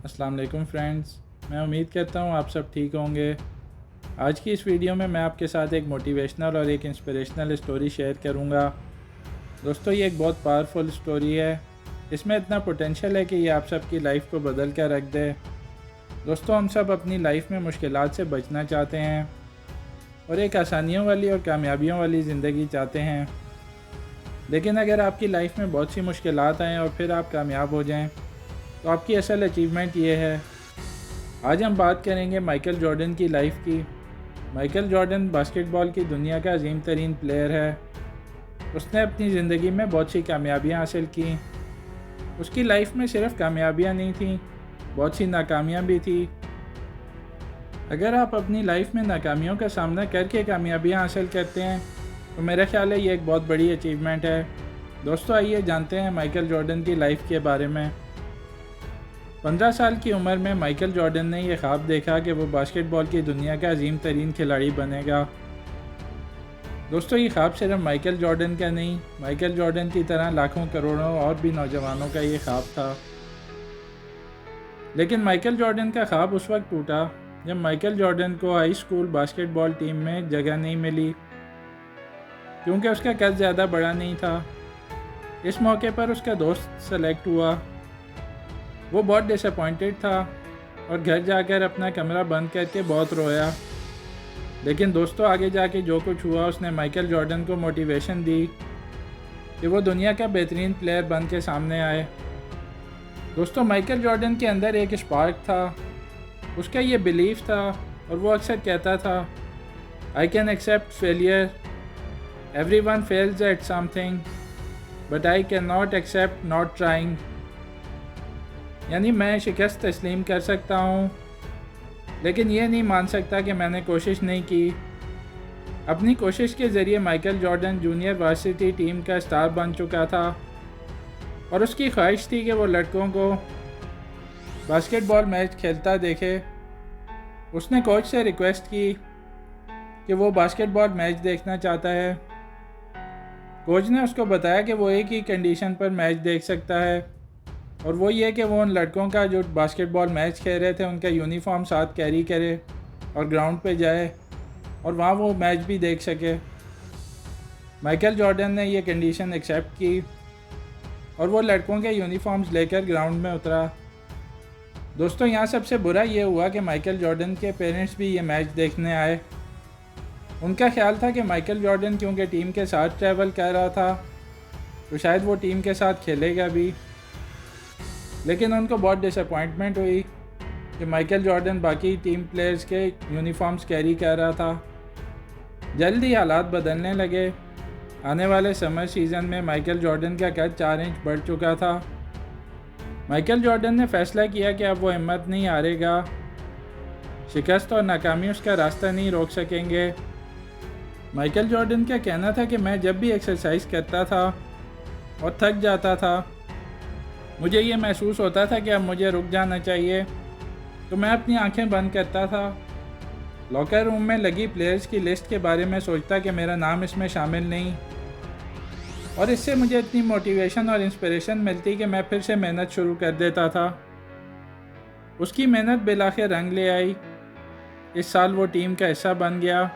अस्सलाम वालेकुम फ्रेंड्स, मैं उम्मीद करता हूँ आप सब ठीक होंगे। आज की इस वीडियो में मैं आपके साथ एक मोटिवेशनल और एक इंस्पिरेशनल स्टोरी शेयर करूँगा। दोस्तों, ये एक बहुत पावरफुल स्टोरी है। इसमें इतना पोटेंशियल है कि ये आप सबकी लाइफ को बदल कर रख दे। दोस्तों, हम सब अपनी लाइफ में मुश्किलात से बचना चाहते हैं और एक आसानियों वाली और कामयाबियों वाली ज़िंदगी चाहते हैं। लेकिन अगर आपकी लाइफ में बहुत सी मुश्किलात आएँ और फिर आप कामयाब हो जाएँ, तो आपकी असल अचीवमेंट ये है। आज हम बात करेंगे माइकल जॉर्डन की लाइफ की। माइकल जॉर्डन बास्केटबॉल की दुनिया का अजीम तरीन प्लेयर है। उसने अपनी ज़िंदगी में बहुत सी कामयाबियाँ हासिल की। उसकी लाइफ में सिर्फ कामयाबियाँ नहीं थीं, बहुत सी नाकामियाँ भी थी। अगर आप अपनी लाइफ में नाकामियों का सामना करके कामयाबियाँ हासिल करते हैं, तो मेरा ख्याल है ये एक बहुत बड़ी अचीवमेंट है। दोस्तों, आइए जानते हैं माइकल जॉर्डन की लाइफ के बारे में। 15 साल की उम्र में माइकल जॉर्डन ने यह ख्वाब देखा कि वो बास्केटबॉल की दुनिया का अजीम तरीन खिलाड़ी बनेगा। दोस्तों, ये ख्वाब सिर्फ माइकल जॉर्डन का नहीं, माइकल जॉर्डन की तरह लाखों करोड़ों और भी नौजवानों का ये ख्वाब था। लेकिन माइकल जॉर्डन का ख्वाब उस वक्त टूटा जब माइकल जॉर्डन को हाई स्कूल बास्केटबॉल टीम में जगह नहीं मिली, क्योंकि उसका कद ज़्यादा बड़ा नहीं था। इस मौके पर उसका दोस्त सेलेक्ट हुआ। वो बहुत डिसअपॉइंटेड था और घर जाकर अपना कमरा बंद करके बहुत रोया। लेकिन दोस्तों, आगे जाके जो कुछ हुआ, उसने माइकल जॉर्डन को मोटिवेशन दी कि वो दुनिया का बेहतरीन प्लेयर बन के सामने आए। दोस्तों, माइकल जॉर्डन के अंदर एक स्पार्क था। उसका ये बिलीफ था और वो अक्सर कहता था, I can accept failure, everyone fails at something, but I can not accept not trying. यानी मैं शिकस्त तस्लीम कर सकता हूँ, लेकिन ये नहीं मान सकता कि मैंने कोशिश नहीं की। अपनी कोशिश के ज़रिए Michael Jordan junior varsity team का स्टार बन चुका था और उसकी ख्वाहिश थी कि वो लड़कों को बास्केटबॉल मैच खेलता देखे। उसने कोच से रिक्वेस्ट की कि वो बास्केटबॉल मैच देखना चाहता है। कोच ने उसको बताया कि वो एक ही कंडीशन पर मैच देख सकता है, और वो ये कि वो उन लड़कों का जो बास्केटबॉल मैच खेल रहे थे उनका यूनिफॉर्म साथ कैरी करे और ग्राउंड पे जाए और वहाँ वो मैच भी देख सके। माइकल जॉर्डन ने ये कंडीशन एक्सेप्ट की और वो लड़कों के यूनिफॉर्म्स लेकर ग्राउंड में उतरा। दोस्तों, यहाँ सबसे बुरा ये हुआ कि माइकल जॉर्डन के पेरेंट्स भी ये मैच देखने आए। उनका ख्याल था कि माइकल जॉर्डन क्योंकि टीम के साथ ट्रैवल कर रहा था, तो शायद वो टीम के साथ खेलेगा भी। लेकिन उनको बहुत डिसअपॉइंटमेंट हुई कि माइकल जॉर्डन बाकी टीम प्लेयर्स के यूनिफॉर्म्स कैरी कर रहा था। जल्द ही हालात बदलने लगे। आने वाले समर सीज़न में माइकल जॉर्डन का कद 4 इंच बढ़ चुका था। माइकल जॉर्डन ने फैसला किया कि अब वो हिम्मत नहीं हारेगा। शिकस्त और नाकामी उसका रास्ता नहीं रोक सकेंगे। माइकल जॉर्डन का कहना था कि मैं जब भी एक्सरसाइज करता था और थक जाता था, मुझे ये महसूस होता था कि अब मुझे रुक जाना चाहिए, तो मैं अपनी आंखें बंद करता था, लॉकर रूम में लगी प्लेयर्स की लिस्ट के बारे में सोचता कि मेरा नाम इसमें शामिल नहीं, और इससे मुझे इतनी मोटिवेशन और इंस्पिरेशन मिलती कि मैं फिर से मेहनत शुरू कर देता था। उसकी मेहनत बिलाखिर रंग ले आई। इस साल वो टीम का हिस्सा बन गया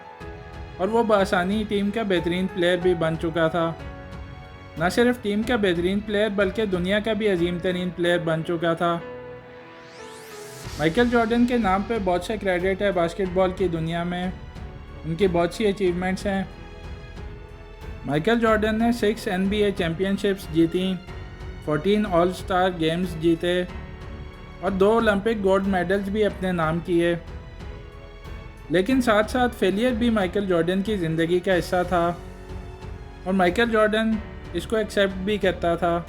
और वो बआसानी टीम का बेहतरीन प्लेयर भी बन चुका था। न सिर्फ टीम का बेहतरीन प्लेयर बल्कि दुनिया का भी अजीम तरीन प्लेयर बन चुका था। माइकल जॉर्डन के नाम पे बहुत से क्रेडिट है बास्केटबॉल की दुनिया में। उनकी बहुत सी अचीवमेंट्स हैं। माइकल जॉर्डन ने 6 NBA चैम्पियनशिप्स जीती, 14 ऑल स्टार गेम्स जीते और 2 ओलंपिक गोल्ड मेडल्स भी अपने नाम किए। लेकिन साथ साथ फेलियर भी माइकल जॉर्डन की ज़िंदगी का हिस्सा था और माइकल जॉर्डन इसको एक्सेप्ट भी करता था।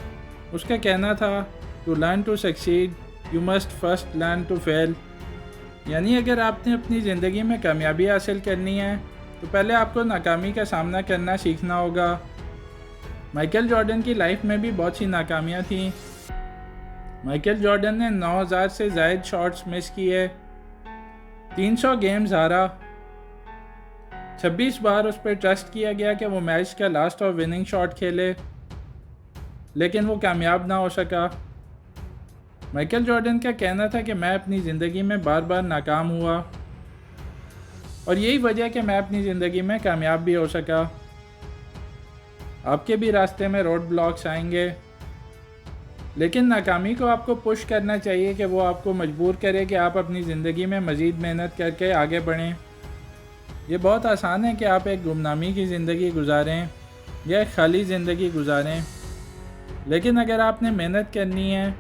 उसका कहना था, to learn to succeed you must first learn to fail. यानी अगर आपने अपनी ज़िंदगी में कामयाबी हासिल करनी है, तो पहले आपको नाकामी का सामना करना सीखना होगा। माइकल जॉर्डन की लाइफ में भी बहुत सी नाकामियाँ थीं। माइकल जॉर्डन ने 9000 से ज़ायद शॉट्स मिस किए, 300 गेम्स हारा, 26 बार उस पर ट्रस्ट किया गया कि वो मैच का लास्ट और विनिंग शॉट खेले, लेकिन वो कामयाब ना हो सका। माइकल जॉर्डन का कहना था कि मैं अपनी ज़िंदगी में बार बार नाकाम हुआ और यही वजह कि मैं अपनी ज़िंदगी में कामयाब भी हो सका। आपके भी रास्ते में रोड ब्लॉक्स आएंगे, लेकिन नाकामी को आपको पुश करना चाहिए कि वो आपको मजबूर करे कि आप अपनी ज़िंदगी में मज़ीद मेहनत करके आगे बढ़ें। ये बहुत आसान है कि आप एक गुमनामी की ज़िंदगी गुजारें या एक खाली ज़िंदगी गुजारें, लेकिन अगर आपने मेहनत करनी है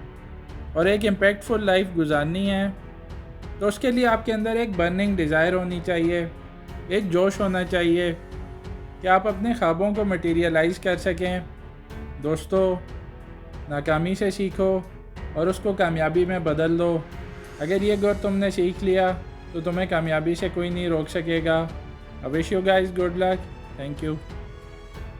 और एक इम्पैक्टफुल लाइफ गुजारनी है तो उसके लिए आपके अंदर एक बर्निंग डिज़ायर होनी चाहिए, एक जोश होना चाहिए कि आप अपने ख्वाबों को मटीरियलाइज़ कर सकें। दोस्तों, नाकामी से सीखो और उसको कामयाबी में बदल दो। अगर ये गुर तुमने सीख लिया तो तुम्हें कामयाबी से कोई नहीं रोक सकेगा। I wish you guys good luck. Thank you.